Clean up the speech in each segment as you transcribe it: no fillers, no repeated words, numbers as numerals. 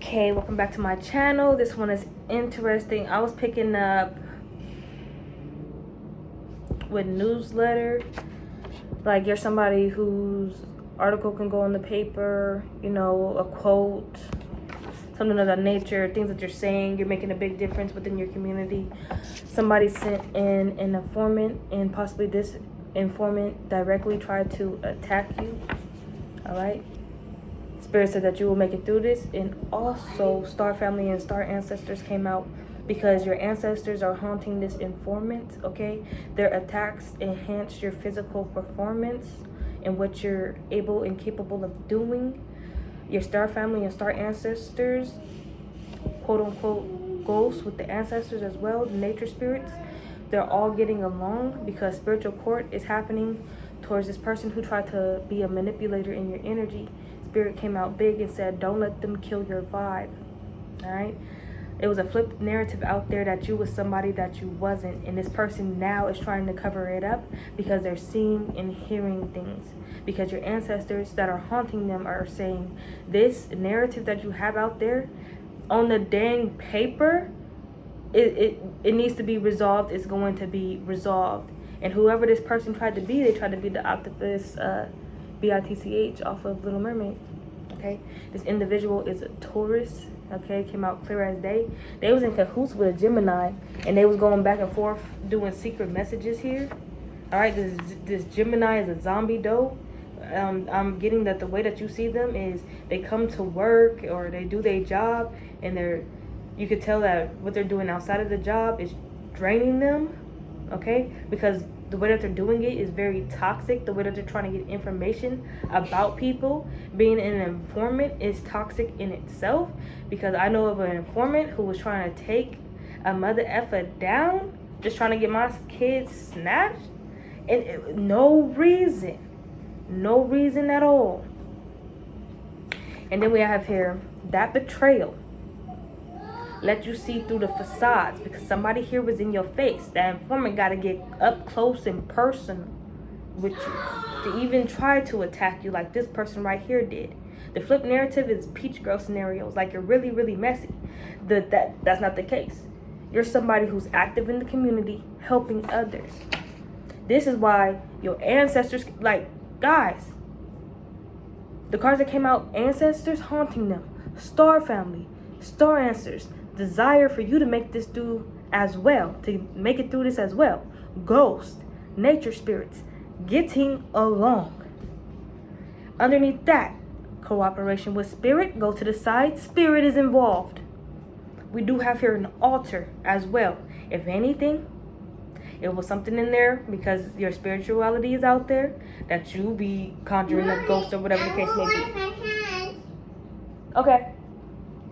Okay, welcome back to my channel. This one is interesting. I was picking up with newsletter, like you're somebody whose article can go in the paper, you know, a quote, something of that nature, things that you're saying, you're making a big difference within your community. Somebody sent in an informant, and possibly this informant directly tried to attack you. All right. Spirit said that you will make it through this. And also Star Family and Star Ancestors came out because your ancestors are haunting this informant. Okay, their attacks enhance your physical performance and what you're able and capable of doing. Your Star Family and Star Ancestors, quote unquote, ghosts with the ancestors as well, the nature spirits, they're all getting along because spiritual court is happening towards this person who tried to be a manipulator in your energy. Spirit came out big and said, don't let them kill your vibe. All right. It was a flipped narrative out there that you was somebody that you wasn't, and this person now is trying to cover it up because they're seeing and hearing things, because your ancestors that are haunting them are saying this narrative that you have out there on the dang paper, it needs to be resolved. It's going to be resolved. And whoever this person tried to be, they tried to be the octopus BITCH off of Little Mermaid. Okay, this individual is a Taurus. Okay, came out clear as day. They was in cahoots with a Gemini, and they was going back and forth doing secret messages here. All right, this Gemini is a zombie doe. I'm getting that the way that you see them is they come to work or they do their job, and you could tell that what they're doing outside of the job is draining them. Okay, because the way that they're doing it is very toxic. The way that they're trying to get information about people, being an informant is toxic in itself, because I know of an informant who was trying to take a mother effer down, just trying to get my kids snatched, and no reason at all. And then we have here that betrayal let you see through the facades, because somebody here was in your face. That informant got to get up close and personal with you to even try to attack you like this person right here did. The flip narrative is peach girl scenarios, like you're really, really messy. That's not the case. You're somebody who's active in the community, helping others. This is why your ancestors, like, guys, the cards that came out, ancestors haunting them, Star Family, Star Answers, desire for you to make this through as well, to make it through this as well. Ghost, nature spirits, getting along. Underneath that, cooperation with spirit, go to the side, spirit is involved. We do have here an altar as well. If anything, it was something in there because your spirituality is out there that you be conjuring up ghosts or whatever the case may be. Okay.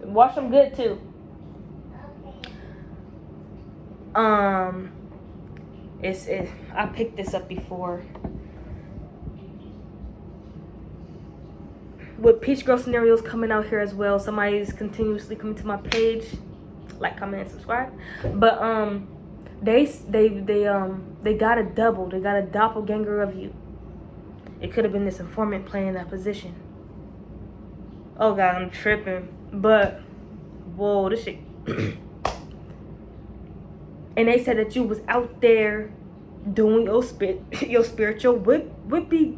Wash them good too. I picked this up before. With Peach Girl scenarios coming out here as well. Somebody's continuously coming to my page. Like, comment, and subscribe. But they got a double. They got a doppelganger of you. It could have been this informant playing that position. Oh God, I'm tripping. But whoa, this shit. And they said that you was out there doing your spiritual whippy,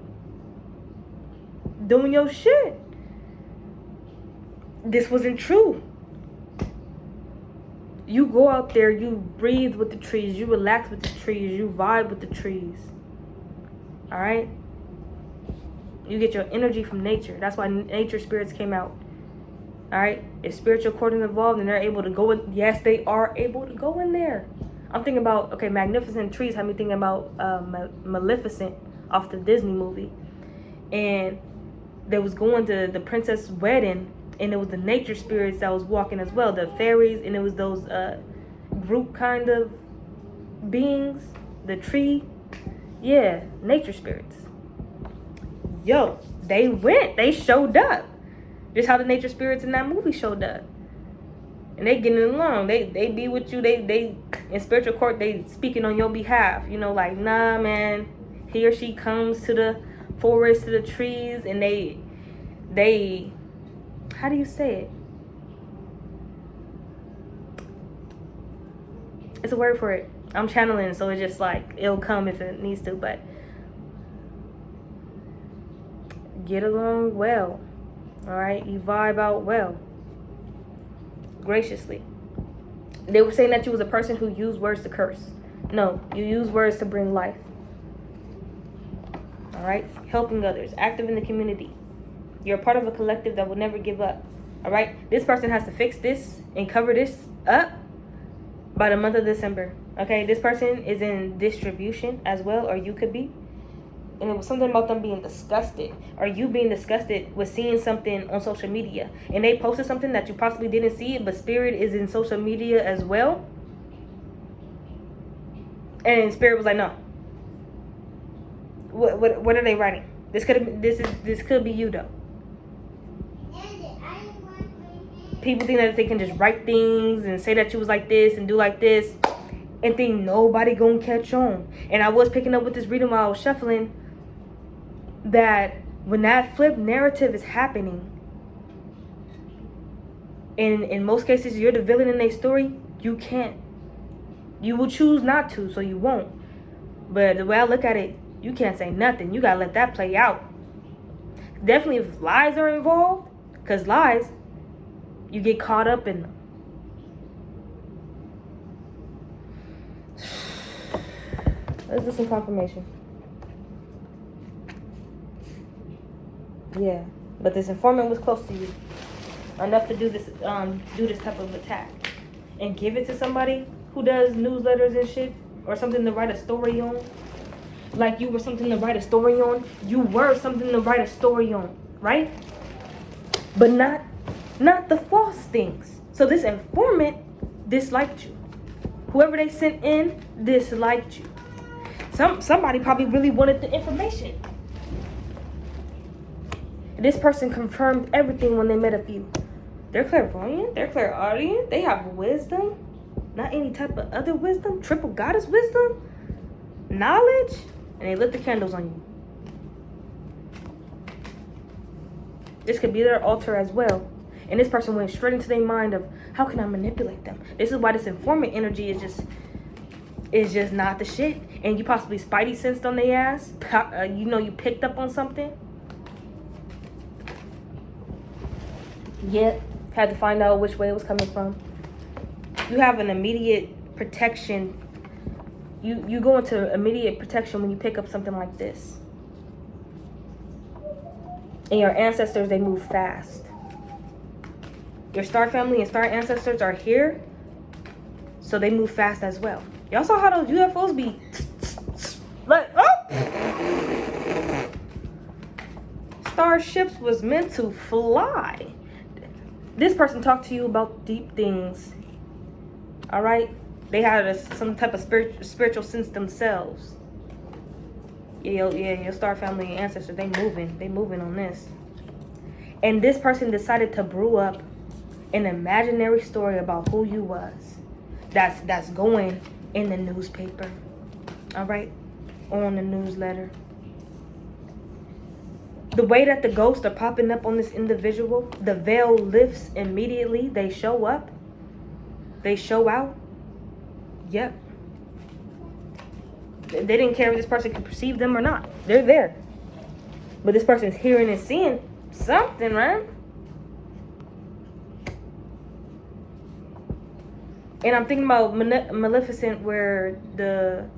doing your shit. This wasn't true. You go out there, you breathe with the trees, you relax with the trees, you vibe with the trees. All right? You get your energy from nature. That's why nature spirits came out. All right? If spiritual court is involved and they're able to go in, yes, they are able to go in there. I'm thinking about, okay, Magnificent Trees had me thinking about Maleficent off the Disney movie. And they was going to the princess wedding, and it was the nature spirits that was walking as well, the fairies, and it was those group kind of beings, the tree. Yeah, nature spirits. Yo, they showed up. Just how the nature spirits in that movie showed up. And they getting along. They be with you. They in spiritual court, they speaking on your behalf. You know, like, nah, man. He or she comes to the forest, to the trees, and they how do you say it? It's a word for it. I'm channeling, so it's just like, it'll come if it needs to, but get along well. All right? You vibe out well. Graciously. They were saying that you was a person who used words to curse. No, you use words to bring life. All right? Helping others. Active in the community. You're a part of a collective that will never give up. All right? This person has to fix this and cover this up by the month of December. Okay? This person is in distribution as well, or you could be. And it was something about them being disgusted, or you being disgusted with seeing something on social media, and they posted something that you possibly didn't see, but spirit is in social media as well, and spirit was like, no, what are they writing? This could be you though. People think that they can just write things and say that you was like this and do like this and think nobody gonna catch on. And I was picking up with this reading while I was shuffling, that when that flip narrative is happening, and in most cases you're the villain in their story, you will choose not to, so you won't. But the way I look at it, you can't say nothing. You gotta let that play out. Definitely if lies are involved, because lies, you get caught up in them. Let's do some confirmation. Yeah, but this informant was close to you enough to do this type of attack, and give it to somebody who does newsletters and shit, or something to write a story on. Like you were something to write a story on. You were something to write a story on, right? But not the false things. So this informant disliked you. Whoever they sent in disliked you. Somebody probably really wanted the information. This person confirmed everything when they met up you. They're clairvoyant. They're clairaudient. They have wisdom. Not any type of other wisdom. Triple goddess wisdom. Knowledge. And they lit the candles on you. This could be their altar as well. And this person went straight into their mind of, how can I manipulate them? This is why this informant energy is just not the shit. And you possibly spidey sensed on their ass. You picked up on something. Yet, had to find out which way it was coming from. You have an immediate protection. You go into immediate protection when you pick up something like this. And your ancestors, they move fast. Your star family and star ancestors are here, so they move fast as well. Y'all saw how those UFOs be like, oh! Starships was meant to fly. This person talked to you about deep things. All right? They had some type of spiritual sense themselves. Yeah, your star family ancestors, they moving on this. And this person decided to brew up an imaginary story about who you was. That's going in the newspaper. All right? On the newsletter. The way that the ghosts are popping up on this individual, the veil lifts immediately. They show up. They show out. Yep. They didn't care if this person could perceive them or not. They're there. But this person's hearing and seeing something, right? And I'm thinking about Maleficent, where the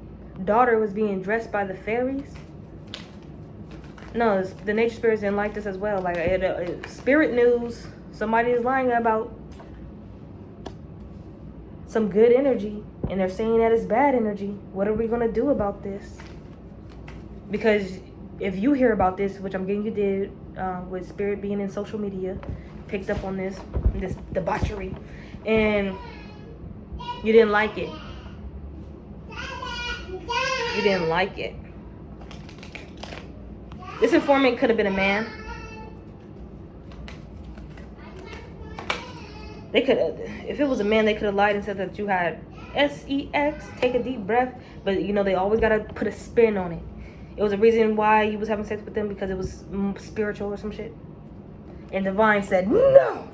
daughter was being dressed by the fairies. No, the nature spirits didn't like this as well. Like, spirit news, somebody is lying about some good energy, and they're saying that it's bad energy. What are we going to do about this? Because if you hear about this, which I'm getting you did, with spirit being in social media, picked up on this debauchery, and you didn't like it. You didn't like it. This informant could have been a man. They could have, if it was a man, they could have lied and said that you had sex, take a deep breath. But, they always got to put a spin on it. It was a reason why you was having sex with them, because it was spiritual or some shit. And Divine said, no!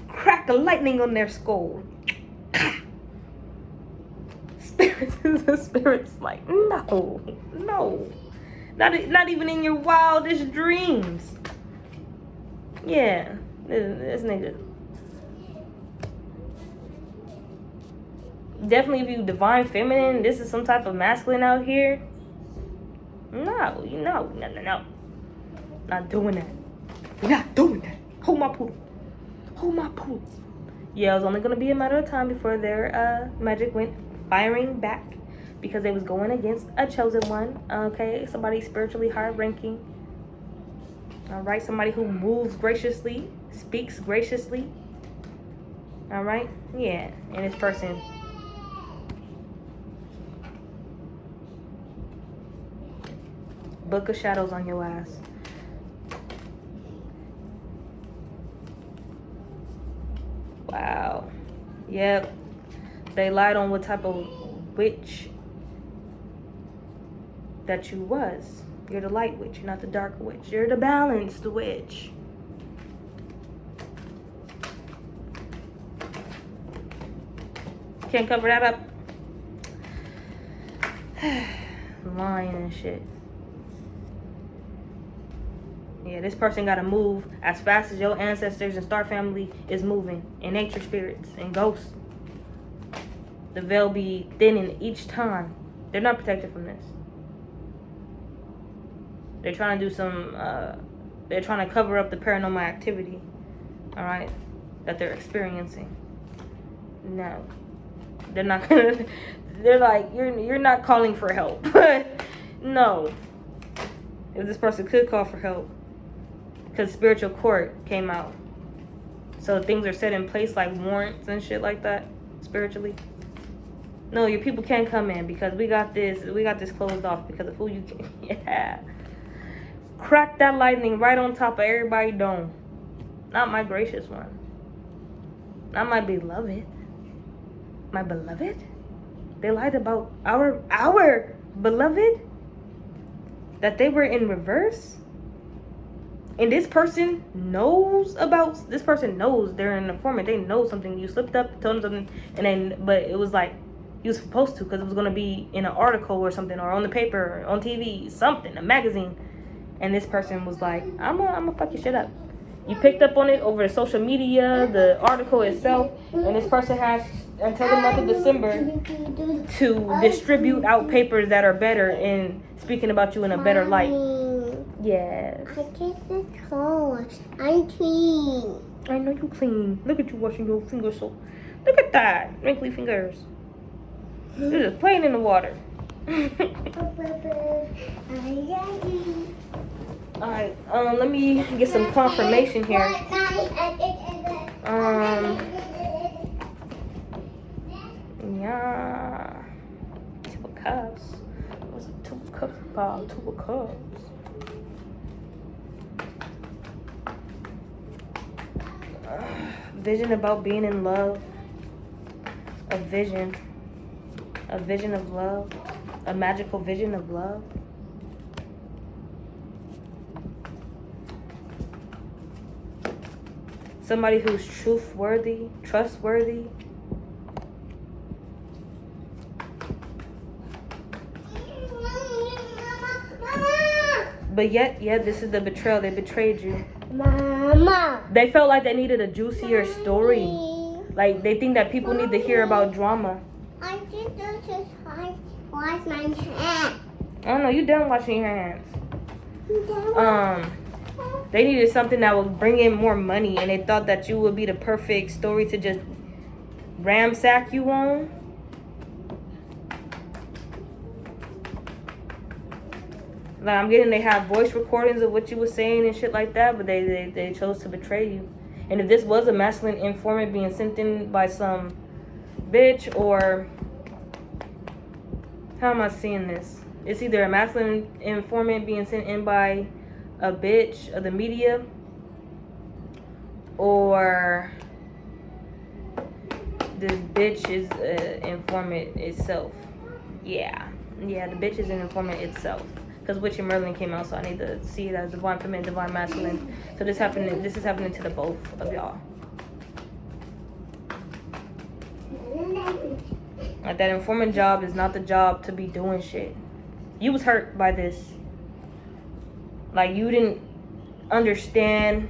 Crack the lightning on their skull. The spirit's like, no. Not even in your wildest dreams. Yeah, this nigga. Definitely, if you divine feminine, this is some type of masculine out here. No. Not doing that. We're not doing that. Hold my poodle. Yeah, it was only gonna be a matter of time before their magic went firing back, because they was going against a chosen one. Okay, somebody spiritually high ranking. All right, somebody who moves graciously, speaks graciously. All right, yeah, and this person. Book of shadows on your ass. Wow. Yep. They lied on what type of witch that you was. You're the light witch, you're not the dark witch. You're the balanced witch. Can't cover that up. Lying and shit. Yeah, this person gotta move as fast as your ancestors and star family is moving. And nature spirits and ghosts. The veil be thinning each time. They're not protected from this. They're trying to do some, they're trying to cover up the paranormal activity, all right, that they're experiencing. No, they're not gonna, they're like, you're not calling for help. No, if this person could call for help, because spiritual court came out. So things are set in place like warrants and shit like that, spiritually. No, your people can't come in because we got this closed off because of who you can. Yeah. Crack that lightning right on top of everybody's dome. Not my gracious one. Not my beloved. My beloved? They lied about our beloved? That they were in reverse? And this person knows they're an informant. They know something. You slipped up, told them something, but it was like you was supposed to, because it was gonna be in an article or something, or on the paper, or on TV, something, a magazine. And this person was like, I'm gonna fuck your shit up. You picked up on it over social media, the article itself, and this person has until the month of December to distribute out papers that are better and speaking about you in a better light. Yes. I guess it's cold. I'm clean. I know you clean. Look at you washing your fingers so. Look at that. Wrinkly fingers. You're just playing in the water. Alright, let me get some confirmation here. Yeah. Two of Cups. What's a Two of Cups about? Two of Cups. Vision about being in love. A vision of love. A magical vision of love. Somebody who's trustworthy. But yet, this is the betrayal. They betrayed you. Mama. They felt like they needed a juicier story. Like, they think that people need to hear about drama. I think this is wash my hands. I don't know, you done washing your hands. They needed something that would bring in more money, and they thought that you would be the perfect story to just ramsack you on. Like, I'm getting they have voice recordings of what you were saying and shit like that, but they chose to betray you. And if this was a masculine informant being sent in by some bitch, or how am I seeing this? It's either a masculine informant being sent in by a bitch of the media, or this bitch is an informant itself. Yeah, the bitch is an informant itself. Because Witch and Merlin came out, so I need to see it as divine feminine, divine masculine. So this is happening to the both of y'all. Like, that informant job is not the job to be doing shit. You was hurt by this. Like, you didn't understand.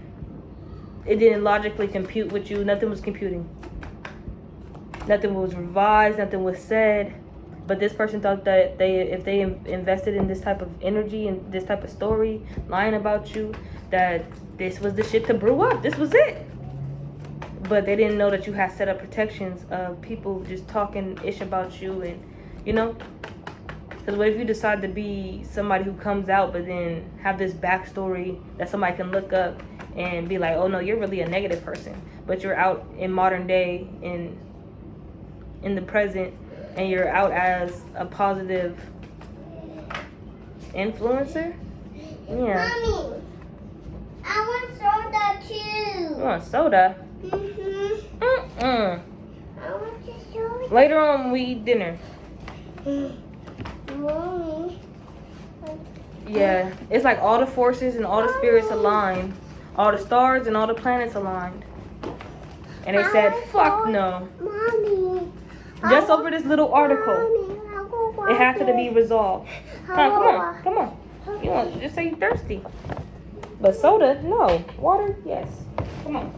It didn't logically compute with you. Nothing was computing. Nothing was revised. Nothing was said. But this person thought that if they invested in this type of energy and this type of story, lying about you, that this was the shit to brew up. This was it. But they didn't know that you had set up protections of people just talking ish about you, and you know. Because what if you decide to be somebody who comes out but then have this backstory that somebody can look up and be like, oh no, you're really a negative person, but you're out in modern day, in the present, and you're out as a positive influencer? Yeah. Mommy, I want soda too. You want soda? Mm-hmm. I want the soda. Later on, we eat dinner. Mommy. Yeah, it's like all the forces and all the spirits aligned. All the stars and all the planets aligned. And they said, fuck no. Mommy. Just over this little article. Mommy, It had to be resolved. Come on. You want just say you're thirsty. But soda, no. Water, yes. Come on.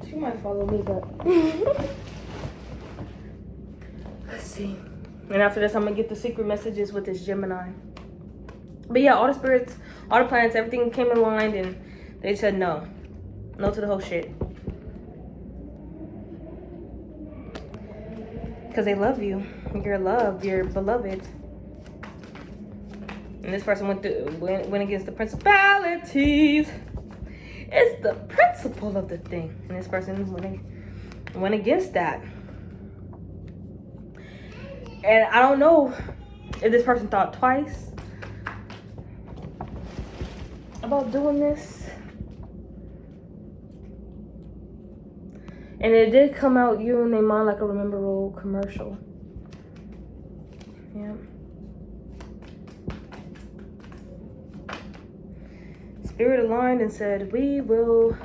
She might follow me, but let's see. And after this, I'm gonna get the secret messages with this Gemini. But yeah, all the spirits, all the planets, everything came in line, and they said no to the whole shit, because they love you. You're loved. You're beloved. And this person went against the principalities. It's the principle of the thing. And this person went against that. And I don't know if this person thought twice about doing this. And it did come out you and they mind like a Remember Roll commercial. Yeah. Spirit aligned and said, we will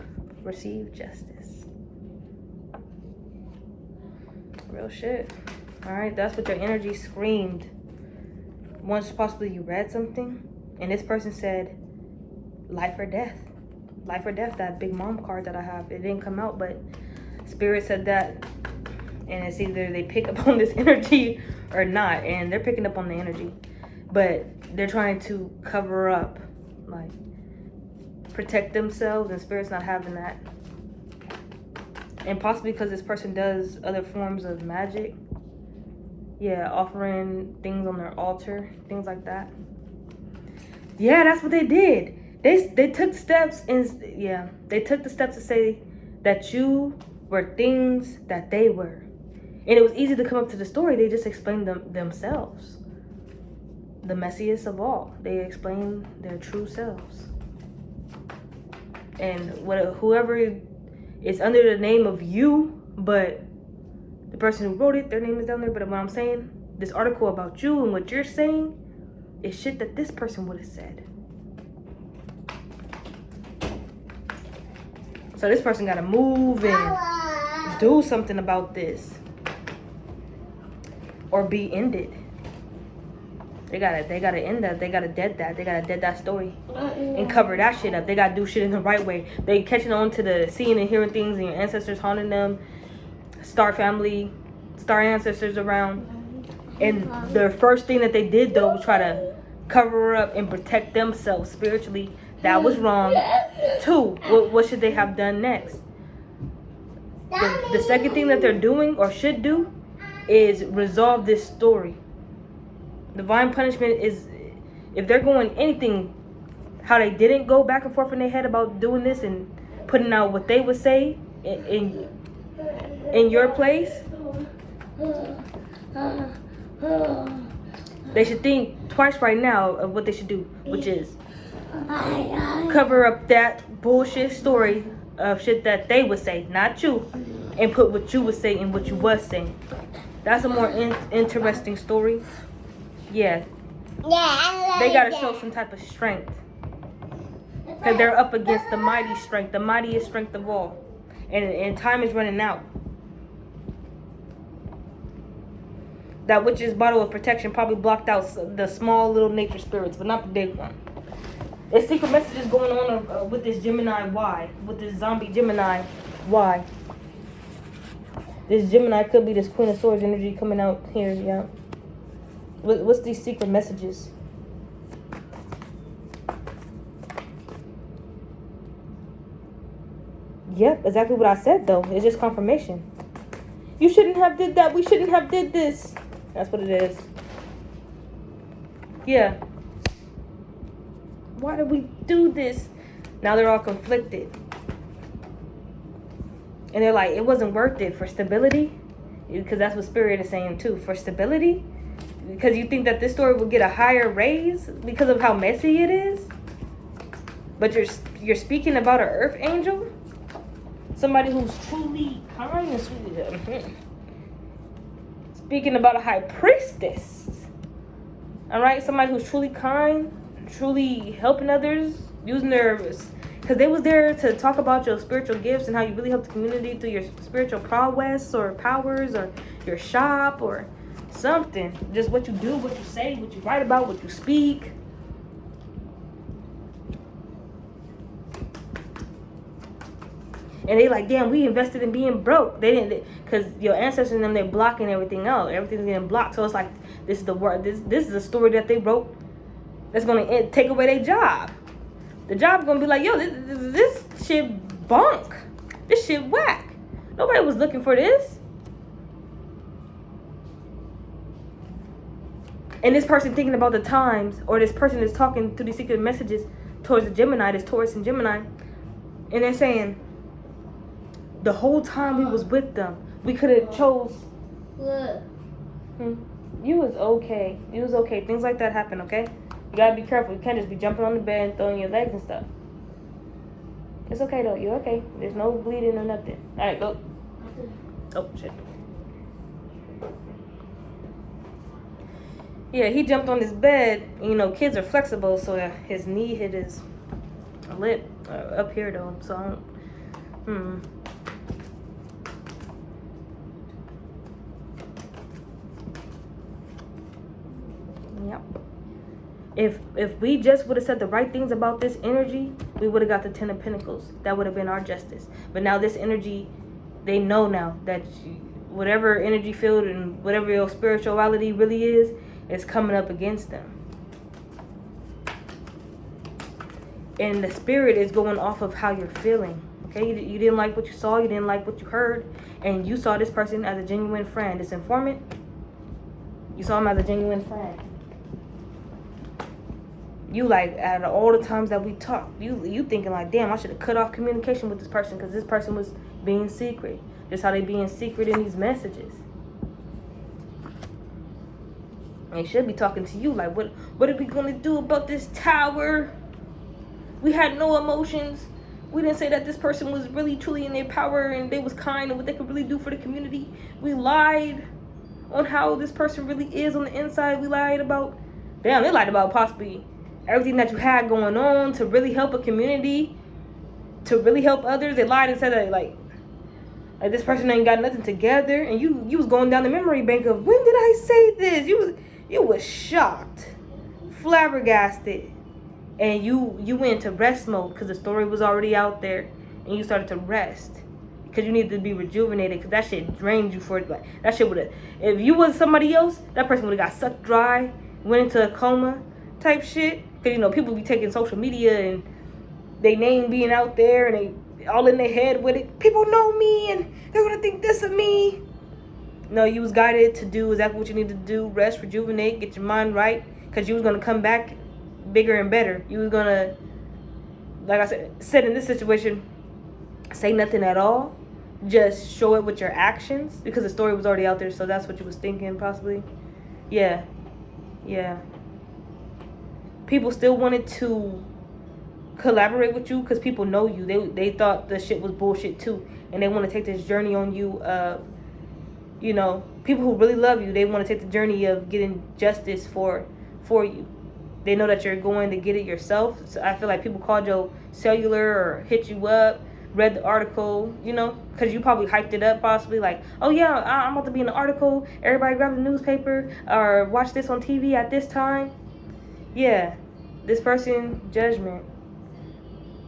receive justice. Real shit. Alright, that's what your energy screamed. Once possibly you read something and this person said, life or death. Life or death, that Big Mom card that I have. It didn't come out, but Spirit said that. And it's either they pick up on this energy or not. And they're picking up on the energy. But they're trying to cover up, like, protect themselves, and Spirit's not having that. And possibly because this person does other forms of magic. Yeah, offering things on their altar, things like that. Yeah, that's what they did. They took steps, and yeah, they took the steps to say that you were things that they were. And it was easy to come up to the story. They just explained themselves. The messiest of all. They explained their true selves. And whoever is under the name of you, but the person who wrote it, their name is down there. But what I'm saying, this article about you and what you're saying is shit that this person would have said. So this person got to move and do something about this, or be ended. They gotta end that. They gotta dead that. They gotta dead that story and cover that shit up. They gotta do shit in the right way. They catching on to the seeing and hearing things, and your ancestors haunting them. Star family, star ancestors around. And the first thing that they did though was try to cover up and protect themselves spiritually. That was wrong. 2, what should they have done next? The second thing that they're doing or should do is resolve this story. Divine punishment is, if they're going anything, how they didn't go back and forth in their head about doing this and putting out what they would say in your place, they should think twice right now of what they should do, which is cover up that bullshit story of shit that they would say, not you, and put what you would say and what you was saying. That's a more interesting story. Yeah, they gotta show some type of strength, because they're up against the mighty strength, the mightiest strength of all, and time is running out. That witch's bottle of protection probably blocked out the small little nature spirits, but not the big one. There's secret messages going on with this Gemini Y, with this zombie Gemini Y. This Gemini could be this Queen of Swords energy coming out here, yeah. What's these secret messages? Yep, exactly what I said though. It's just confirmation. You shouldn't have did that. We shouldn't have did this. That's what it is. Yeah. Why did we do this? Now they're all conflicted. And they're like, it wasn't worth it for stability. Because that's what Spirit is saying too. For stability. Because you think that this story will get a higher raise because of how messy it is. But you're speaking about an earth angel. Somebody who's truly kind and sweet. Speaking about a high priestess. Alright, somebody who's truly kind, truly helping others, using their, because they was there to talk about your spiritual gifts and how you really help the community through your spiritual prowess or powers or your shop or something. Just what you do, what you say, what you write about, what you speak. And they like, damn, we invested in being broke. They didn't, because your ancestors and them, they're blocking everything out. Everything's getting blocked. So it's like, this is the word. This is a story that they wrote that's gonna take away their job. The job's gonna be like, yo, this shit bunk. This shit whack. Nobody was looking for this. And this person thinking about the times, or this person is talking through these secret messages towards the Gemini, this Taurus and Gemini, and they're saying, the whole time we was with them, we could have chose. You was okay. You was okay. Things like that happen, okay? You gotta be careful. You can't just be jumping on the bed and throwing your legs and stuff. It's okay though. You're okay. There's no bleeding or nothing. All right, go. Oh shit. Yeah, he jumped on his bed. You know, kids are flexible, so his knee hit his lip up here though. So I don't. Yep. If we just would have said the right things about this energy, we would have got the 10 of Pentacles. That would have been our justice. But now this energy, they know now that whatever energy field and whatever your spirituality really is coming up against them. And the spirit is going off of how you're feeling. Okay, you didn't like what you saw, you didn't like what you heard, and you saw this person as a genuine friend. This informant, you saw him as a genuine friend. You like, out of all the times that we talked, you thinking like, damn, I should have cut off communication with this person because this person was being secret. Just how they being secret in these messages. They should be talking to you like, what are we gonna do about this tower? We had no emotions. We didn't say that this person was really truly in their power and they was kind and what they could really do for the community. We lied on how this person really is on the inside. We lied about, damn, they lied about possibly everything that you had going on to really help a community, to really help others. They lied and said that like this person ain't got nothing together, and you was going down the memory bank of, when did I say this? You was shocked, flabbergasted, and you went into rest mode because the story was already out there, and you started to rest because you needed to be rejuvenated because that shit drained you for like that shit would have. If you was somebody else, that person would have got sucked dry, went into a coma type shit. Because people be taking social media and they name being out there and they all in their head with it. People know me and they're gonna think this of me. No, you was guided to do exactly what you need to do. Rest, rejuvenate, get your mind right. Because you was gonna come back bigger and better. You was gonna, like I said in this situation, say nothing at all. Just show it with your actions. Because the story was already out there, so that's what you was thinking possibly. Yeah. People still wanted to collaborate with you because people know you. They thought the shit was bullshit too, and they want to take this journey on you. People who really love you, they want to take the journey of getting justice for you. They know that you're going to get it yourself. So I feel like people called your cellular or hit you up, read the article, because you probably hyped it up possibly like, oh yeah, I'm about to be in the article. Everybody grab the newspaper or watch this on TV at this time. Yeah, this person, judgment.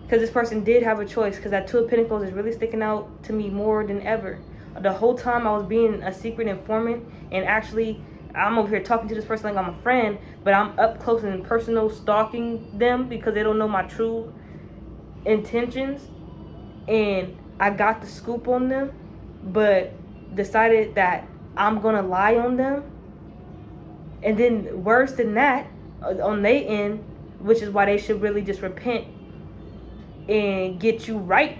Because this person did have a choice. Because that Two of Pentacles is really sticking out to me more than ever. The whole time I was being a secret informant. And actually, I'm over here talking to this person like I'm a friend. But I'm up close and personal stalking them. Because they don't know my true intentions. And I got the scoop on them. But decided that I'm going to lie on them. And then worse than that, on their end, which is why they should really just repent and get you right,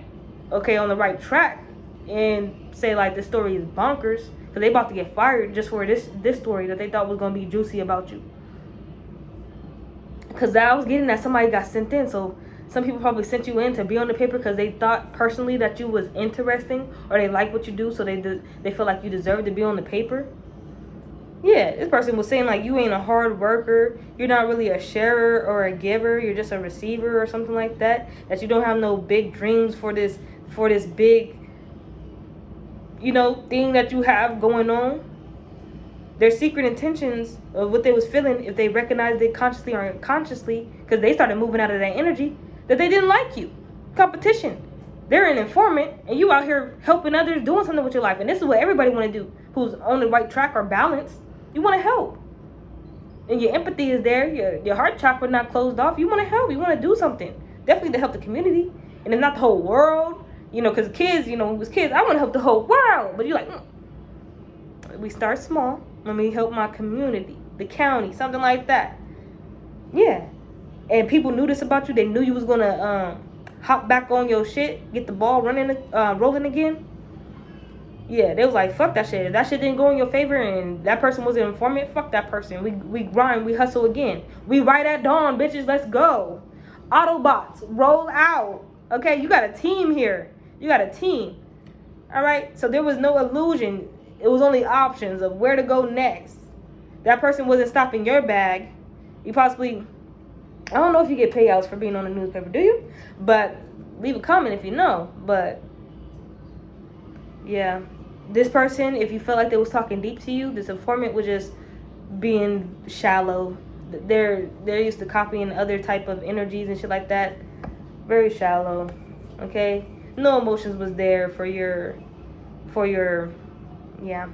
okay, on the right track, and say like this story is bonkers because they about to get fired just for this story that they thought was gonna be juicy about you. Because I was getting that somebody got sent in, so some people probably sent you in to be on the paper because they thought personally that you was interesting or they like what you do, so they feel like you deserve to be on the paper. Yeah, this person was saying like you ain't a hard worker, you're not really a sharer or a giver, you're just a receiver or something like that. That you don't have no big dreams for this big, thing that you have going on. Their secret intentions of what they was feeling, if they recognized it consciously or unconsciously, because they started moving out of that energy, that they didn't like you. Competition. They're an informant, and you out here helping others, doing something with your life. And this is what everybody want to do, who's on the right track or balanced. You want to help. And your empathy is there. Your heart chakra not closed off. You want to help. You want to do something. Definitely to help the community. And if not the whole world. Because kids, when we was kids, I want to help the whole world. But you're like, we start small. Let me help my community. The county. Something like that. Yeah. And people knew this about you. They knew you was going to hop back on your shit. Get the ball rolling again. Yeah, they was like, fuck that shit. If that shit didn't go in your favor and that person was an informant, fuck that person. We grind, we hustle again. We right at dawn, bitches, let's go. Autobots, roll out. Okay, you got a team here. You got a team. All right, so there was no illusion. It was only options of where to go next. That person wasn't stopping your bag. You possibly, I don't know if you get payouts for being on the newspaper, do you? But leave a comment if you know. But yeah, this person, if you felt like they was talking deep to you, this informant was just being shallow they're used to copying other type of energies and shit like that. Very shallow. Okay, no emotions was there for your yeah,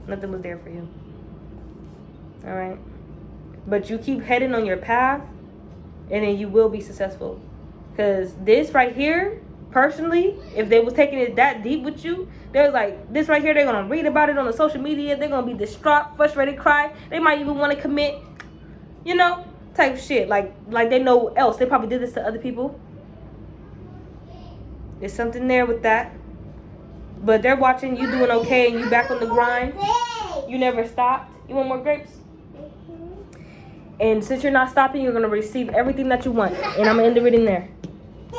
nothing was there for you. All right, but you keep heading on your path, and then you will be successful. Because this right here, personally, if they was taking it that deep with you, they was like, this right here, they're gonna read about it on the social media, they're gonna be distraught, frustrated, cry, they might even want to commit, you know, type of shit. Like they know else, they probably did this to other people. There's something there with that. But they're watching you doing okay and you back on the grind. You never stopped. You want more grapes? And since you're not stopping, you're going to receive everything that you want. And I'm going to end the reading there.